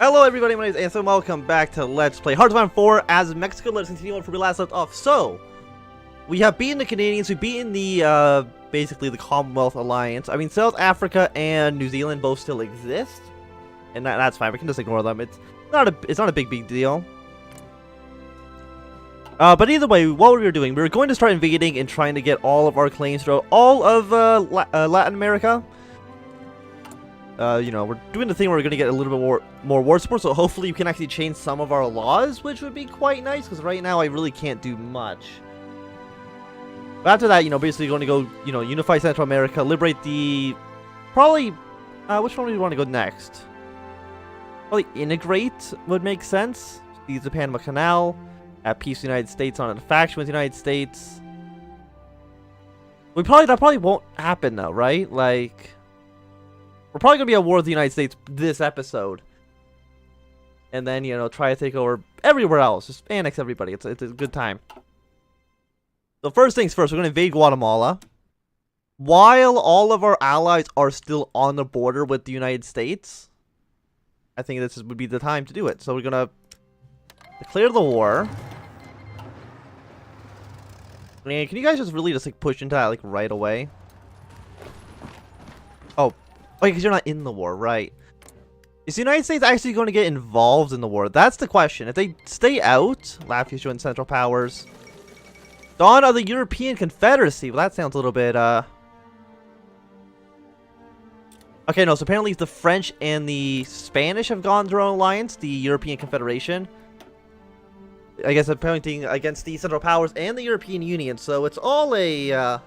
Hello everybody, my name is Anson. Welcome back to Let's Play HOI4 as Mexico. Let's continue on from we last left off. So, we have beaten the Canadians, we've beaten the, basically the Commonwealth Alliance. I mean, South Africa and New Zealand both still exist. And that's fine, we can just ignore them. It's not a big deal. But either way, what we were doing, we were going to start invading and trying to get all of our claims throughout all of Latin America. You know, we're doing the thing where we're going to get a little bit more war support, so hopefully we can actually change some of our laws, which would be quite nice, because right now I really can't do much. But after that, you know, basically going to go, you know, unify Central America, liberate the... Probably... which one do you want to go next? Probably integrate would make sense. Seize the Panama Canal, at peace with the United States, on a faction with the United States. That probably won't happen though, right? Like... We're probably going to be at war with the United States this episode. And then, you know, try to take over everywhere else. Just annex everybody. It's a good time. So first things first, we're going to invade Guatemala. While all of our allies are still on the border with the United States. I think this would be the time to do it. So we're going to declare the war. And can you guys just really just like push into that like right away? Oh. Oh, because you're not in the war, right? Is the United States actually going to get involved in the war? That's the question. If they stay out, Latvia's joined Central Powers. Dawn of the European Confederacy. Well, that sounds a little bit, Okay, no, so apparently the French and the Spanish have gone their own alliance, the European Confederation. I guess appointing against the Central Powers and the European Union, so it's all a,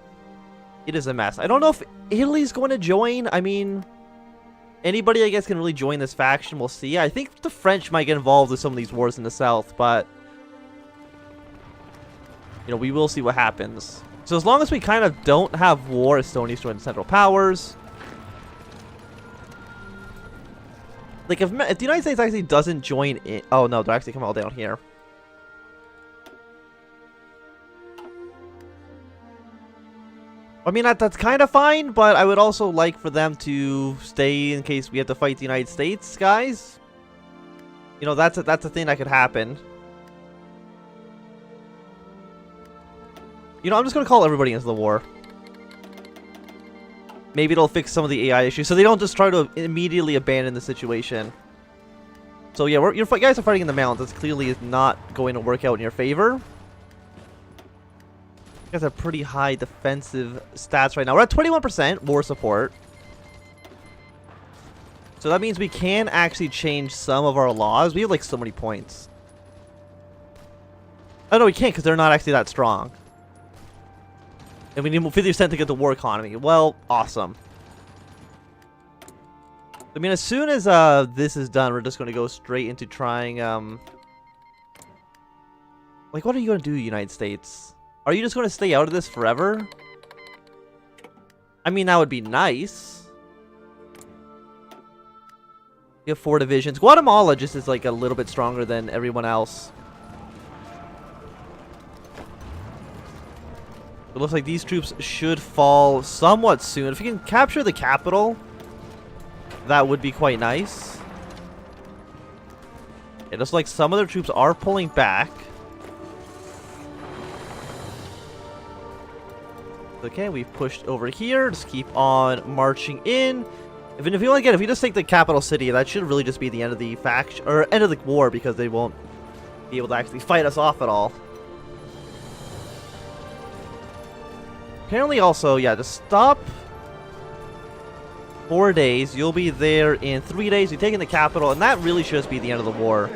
it is a mess. I don't know if Italy's going to join. I mean, anybody, I guess, can really join this faction. We'll see. I think the French might get involved with some of these wars in the south, but... You know, we will see what happens. So as long as we kind of don't have war, Estonia's joined the Central Powers. Like, if the United States actually doesn't join in... Oh, no, they're actually coming all down here. I mean, that's kind of fine, but I would also like for them to stay in case we have to fight the United States, guys. You know, that's a thing that could happen. You know, I'm just going to call everybody into the war. Maybe it'll fix some of the AI issues, so they don't just try to immediately abandon the situation. So yeah, you guys are fighting in the mountains. This clearly is not going to work out in your favor. You guys have pretty high defensive stats right now. We're at 21% war support. So that means we can actually change some of our laws. We have like so many points. Oh no, we can't because they're not actually that strong. And we need 50% to get the war economy. Well, awesome. I mean, as soon as this is done, we're just going to go straight into trying... Like, what are you going to do, United States? Are you just going to stay out of this forever? I mean, that would be nice. You have 4 divisions. Guatemala just is like a little bit stronger than everyone else. It looks like these troops should fall somewhat soon. If we can capture the capital, that would be quite nice. It looks like some of their troops are pulling back. Okay, we've pushed over here. Just keep on marching in. If you want to if you just take the capital city, that should really just be the end of the faction or end of the war because they won't be able to actually fight us off at all. Apparently, also, yeah, just stop. 4 days. You'll be there in 3 days. You're taking the capital, and that really should just be the end of the war.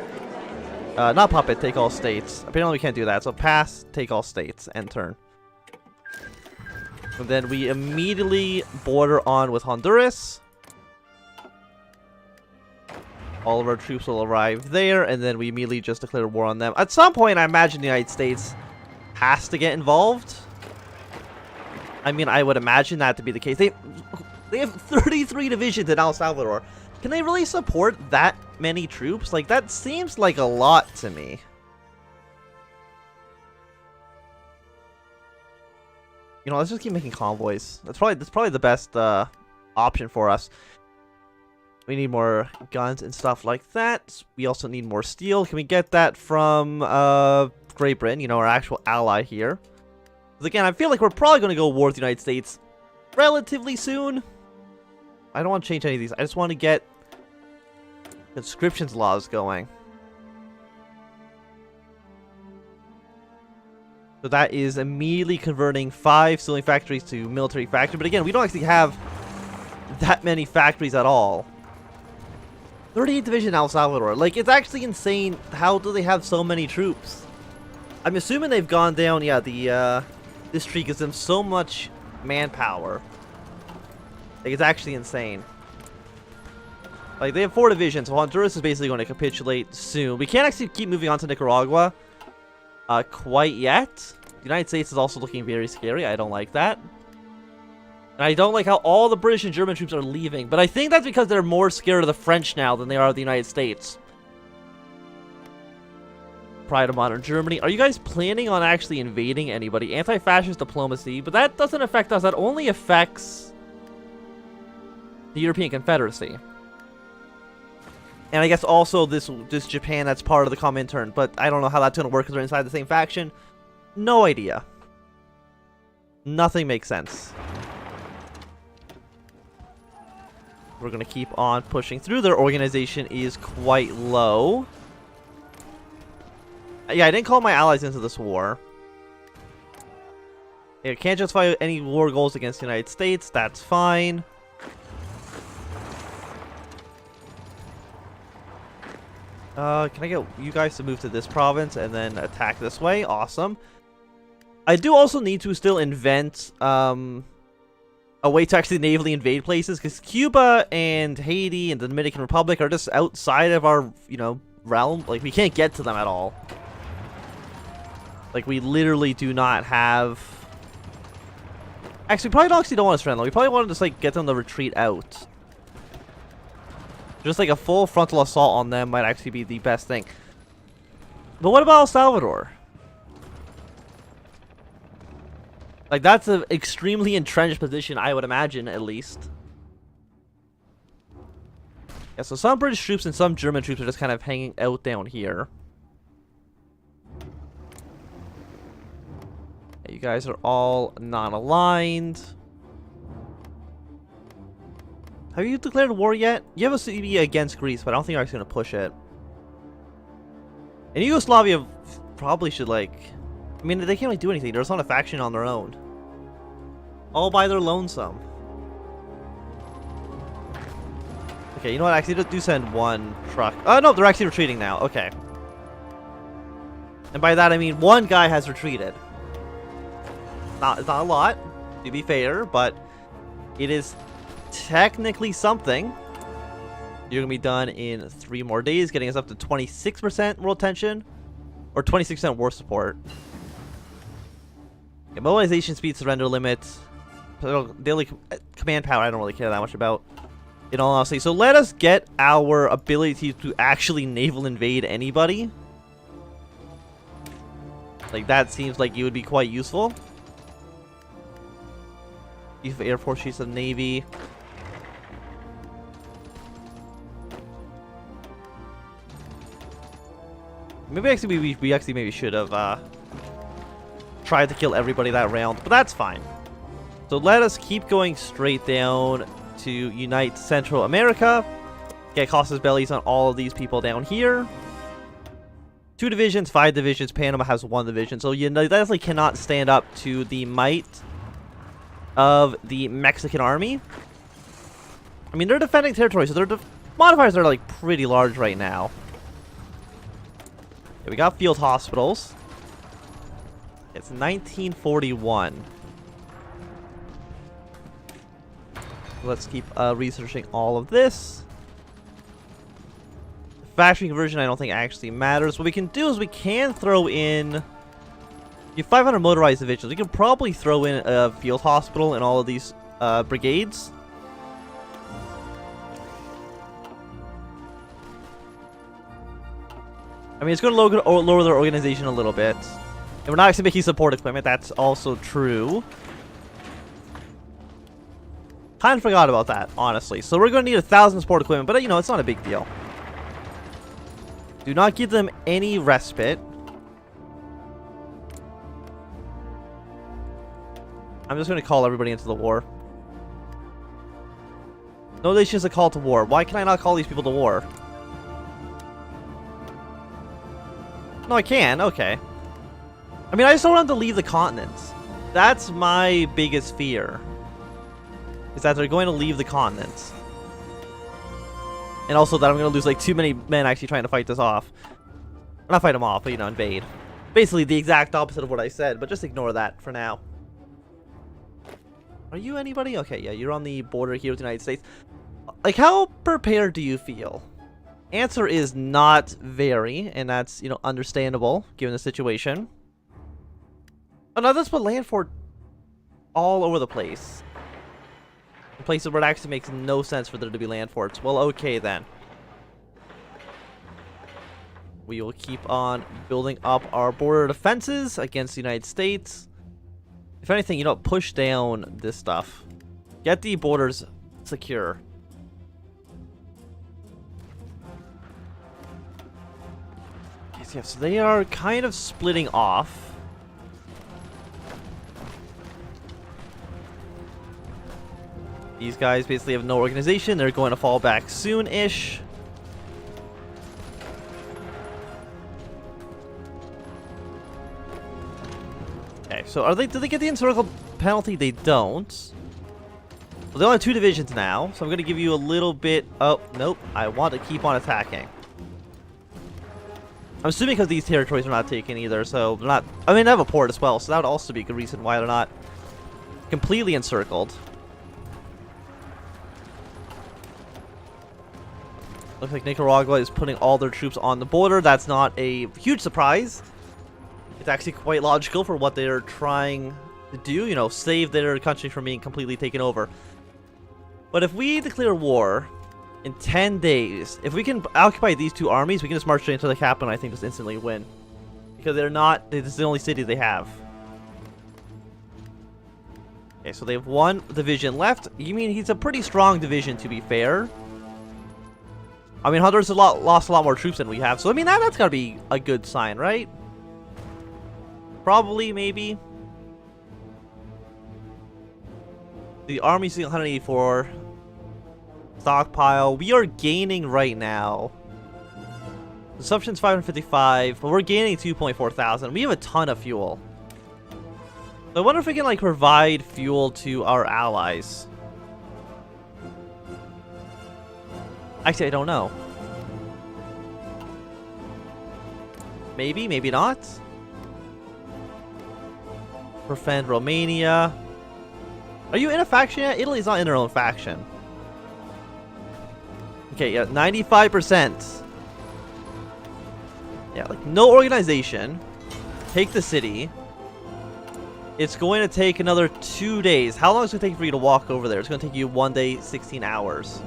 Not puppet. Take all states. Apparently, we can't do that. So pass. Take all states. End turn. And then we immediately border on with Honduras. All of our troops will arrive there, and then we immediately just declare war on them. At some point, I imagine the United States has to get involved. I mean, I would imagine that to be the case. They have 33 divisions in El Salvador. Can they really support that many troops? Like, that seems like a lot to me. You know, let's just keep making convoys. That's probably the best option for us. We need more guns and stuff like that. We also need more steel. Can we get that from Great Britain, you know, our actual ally here? Because again, I feel like we're probably going to go war with the United States relatively soon. I don't want to change any of these. I just want to get conscriptions laws going. So that is immediately converting 5 stealing factories to military factory. But again, we don't actually have that many factories at all. 38th Division El Salvador. Like, it's actually insane. How do they have so many troops? I'm assuming they've gone down. Yeah, this tree gives them so much manpower. Like, it's actually insane. Like, they have 4 divisions, so Honduras is basically going to capitulate soon. We can't actually keep moving on to Nicaragua quite yet. The United States is also looking very scary. I don't like that. And I don't like how all the British and German troops are leaving. But I think that's because they're more scared of the French now than they are of the United States. Pride of modern Germany. Are you guys planning on actually invading anybody? Anti-fascist diplomacy. But that doesn't affect us. That only affects the European Confederacy. And I guess also this Japan that's part of the Comintern. But I don't know how that's going to work because they're inside the same faction. No idea. Nothing makes sense. We're going to keep on pushing through. Their organization is quite low. Yeah, I didn't call my allies into this war. Yeah, can't justify any war goals against the United States. That's fine. Can I get you guys to move to this province and then attack this way? Awesome. I do also need to still invent a way to actually navally invade places, because Cuba and Haiti and the Dominican Republic are just outside of our, you know, realm. Like, we can't get to them at all. Like, we literally do not have... Actually, we probably don't want to surrender. We probably want to just, like, get them to retreat out. Just like a full frontal assault on them might actually be the best thing. But what about El Salvador? Like, that's an extremely entrenched position, I would imagine, at least. Yeah, so some British troops and some German troops are just kind of hanging out down here. Yeah, you guys are all non-aligned. Have you declared war yet? You have a CB against Greece, but I don't think you're actually going to push it. And Yugoslavia probably should, like... I mean, they can't really do anything. They're just on a faction on their own. All by their lonesome. Okay, you know what? Actually, do send one truck. Oh, no, they're actually retreating now. Okay. And by that, I mean one guy has retreated. It's not a lot, to be fair, but it is... technically something. You're gonna be done in 3 more days, getting us up to 26% world tension, or 26% war support. Okay, mobilization speed, surrender limit, daily command power. I don't really care that much about, in all honesty. So let us get our ability to actually naval invade anybody. Like, that seems like it would be quite useful. Chief of Air Force, Chief of Navy. Maybe actually we actually maybe should have tried to kill everybody that round, but that's fine. So let us keep going straight down to unite Central America. Get Costas bellies on all of these people down here. 2 divisions, 5 divisions. Panama has 1 division, so you definitely cannot stand up to the might of the Mexican army. I mean, they're defending territory, so their modifiers are like pretty large right now. We got field hospitals. It's 1941. Let's keep researching all of this. Factory conversion I don't think actually matters. What we can do is we can throw in... You have 500 motorized divisions. We can probably throw in a field hospital in all of these brigades. I mean, it's going to lower their organization a little bit. And we're not actually making support equipment. That's also true. Kind of forgot about that, honestly. So we're going to need 1,000 support equipment, but, you know, it's not a big deal. Do not give them any respite. I'm just going to call everybody into the war. No, this is just a call to war. Why can I not call these people to war? No, I can. Okay. I mean, I just don't want them to leave the continents. That's my biggest fear. Is that they're going to leave the continents. And also that I'm going to lose, like, too many men actually trying to fight this off. Not fight them off, but, you know, invade. Basically the exact opposite of what I said, but just ignore that for now. Are you anybody? Okay, yeah, you're on the border here with the United States. Like, how prepared do you feel? Answer is not very, and that's, you know, understandable, given the situation. Oh, no, let's put land fort all over the place. In places where it actually makes no sense for there to be land forts. Well, okay, then. We will keep on building up our border defenses against the United States. If anything, you know, push down this stuff. Get the borders secure. Yeah, so they are kind of splitting off. These guys basically have no organization. They're going to fall back soon-ish. Okay, so are they? Do they get the encircle penalty? They don't. Well, they only have 2 divisions now, so I'm going to give you a little bit. Oh, nope. I want to keep on attacking. I'm assuming because these territories are not taken either, so they're not. I mean, they have a port as well, so that would also be a good reason why they're not completely encircled. Looks like Nicaragua is putting all their troops on the border. That's not a huge surprise. It's actually quite logical for what they're trying to do, you know, save their country from being completely taken over. But if we declare war in 10 days, if we can occupy these 2 armies, we can just march straight into the capital and I think just instantly win. Because they're not, this is the only city they have. Okay, so they have 1 division left. You mean he's a pretty strong division, to be fair. I mean, Hunter's lost a lot more troops than we have, so I mean, that's gotta be a good sign, right? Probably, maybe. The army's 184. Stockpile. We are gaining right now. Consumption's 555, but we're gaining 2.4 thousand. We have a ton of fuel. So I wonder if we can, like, provide fuel to our allies. Actually, I don't know. Maybe, maybe not. Prevent Romania. Are you in a faction yet? Italy's not in their own faction. Okay, yeah, 95%. Yeah, like, no organization. Take the city. It's going to take another 2 days. How long is it going to take for you to walk over there? It's going to take you 1 day, 16 hours.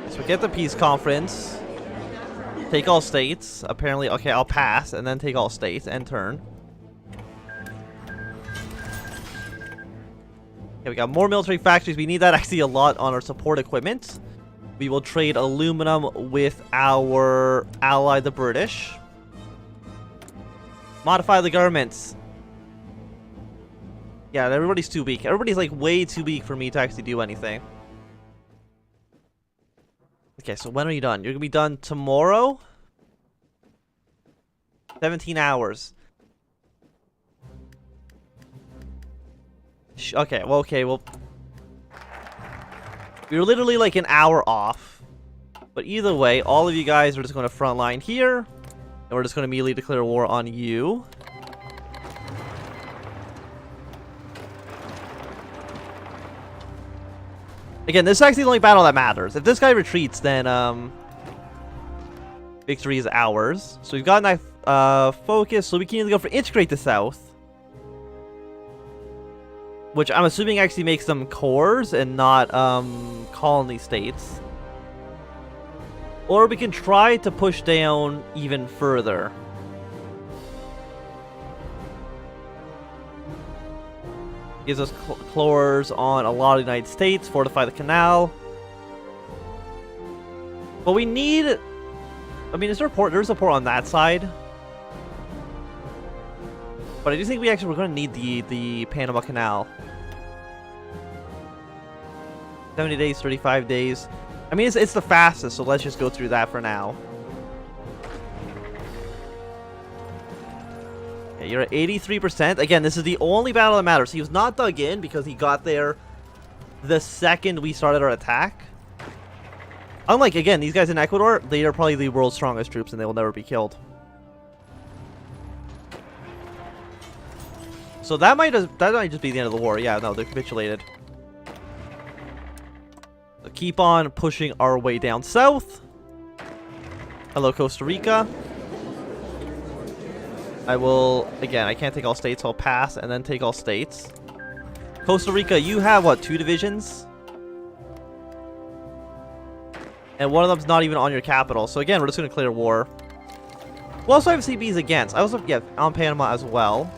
So get the peace conference. Take all states. Apparently, okay, I'll pass and then take all states and turn. Okay, we got more military factories. We need that actually a lot on our support equipment. We will trade aluminum with our ally, the British. Modify the governments. Yeah, everybody's too weak. Everybody's like way too weak for me to actually do anything. Okay, so when are you done? You're gonna be done tomorrow? 17 hours. Okay, well, we're literally like an hour off. But either way, all of you guys are just going to front line here. And we're just going to immediately declare war on you. Again, this is actually the only battle that matters. If this guy retreats, then victory is ours. So we've got that focus, so we can either go for integrate the south. Which I'm assuming actually makes them cores and not colony states. Or we can try to push down even Gives us clores on a lot of the United States. Fortify the canal. But we need... I mean, is there a port? There's a port on that side. But I do think we're going to need the Panama Canal. 70 days, 35 days. I mean, it's the fastest, so let's just go through that for now. Okay, you're at 83%. Again, this is the only battle that matters. He was not dug in because he got there the second we started our attack. Unlike, again, these guys in Ecuador, they are probably the world's strongest troops and they will never be killed. So that might just be the end of the war. Yeah, no, they capitulated. So keep on pushing our way down south. Hello, Costa Rica. I will, again, I can't take all states, so I'll pass and then take all states. Costa Rica, you have, what, 2 divisions? And one of them's not even on your capital. So again, we're just going to clear war. We also have CBs against. I also, yeah, on Panama as well.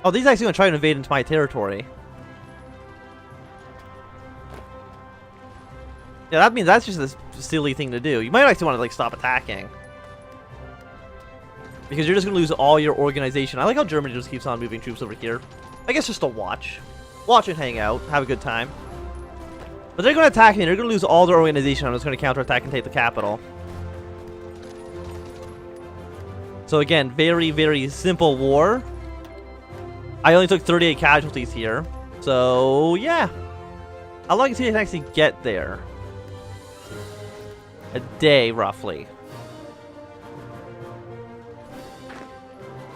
Oh, these actually going to try to invade into my territory. Yeah, that means that's just a silly thing to do. You might actually want to, like, stop attacking. Because you're just going to lose all your organization. I like how Germany just keeps on moving troops over here. I guess just to watch. Watch and hang out. Have a good time. But they're going to attack me. They're going to lose all their organization. I'm just going to counterattack and take the capital. So again, very, very simple war. I only took 38 casualties here. So, yeah. How long until you can actually get there? A day, roughly.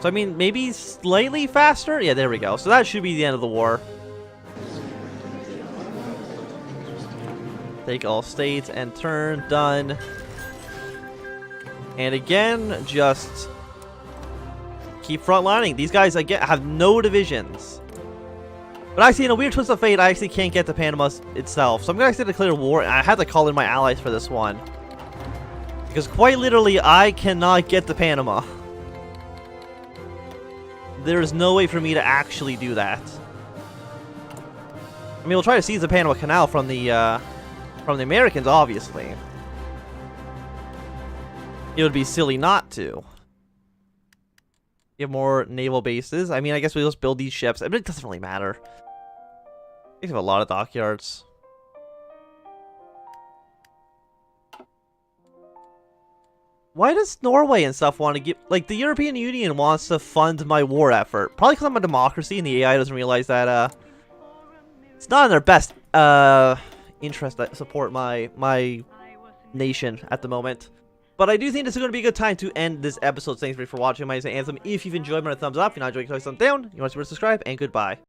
So, I mean, maybe slightly faster? Yeah, there we go. So that should be the end of the war. Take all states and turn. Done. And again, just keep frontlining. These guys, again, have no divisions. But actually, in a weird twist of fate, I actually can't get to Panama itself. So I'm going to actually declare war. And I had to call in my allies for this one. Because quite literally, I cannot get to Panama. There is no way for me to actually do that. I mean, we'll try to seize the Panama Canal from the Americans, obviously. It would be silly not to. Get more naval bases. I mean, I guess we'll just build these ships. I mean, it doesn't really matter. We have a lot of dockyards. Why does Norway and stuff want to get... Like, the European Union wants to fund my war effort. Probably because I'm a democracy and the AI doesn't realize that, it's not in their best, interest to support my nation at the moment. But I do think this is going to be a good time to end this episode. Thanks for watching. My name is Anthem. If you've enjoyed, give it a thumbs up. If you're not enjoying, click thumbs down. You want to subscribe, and goodbye.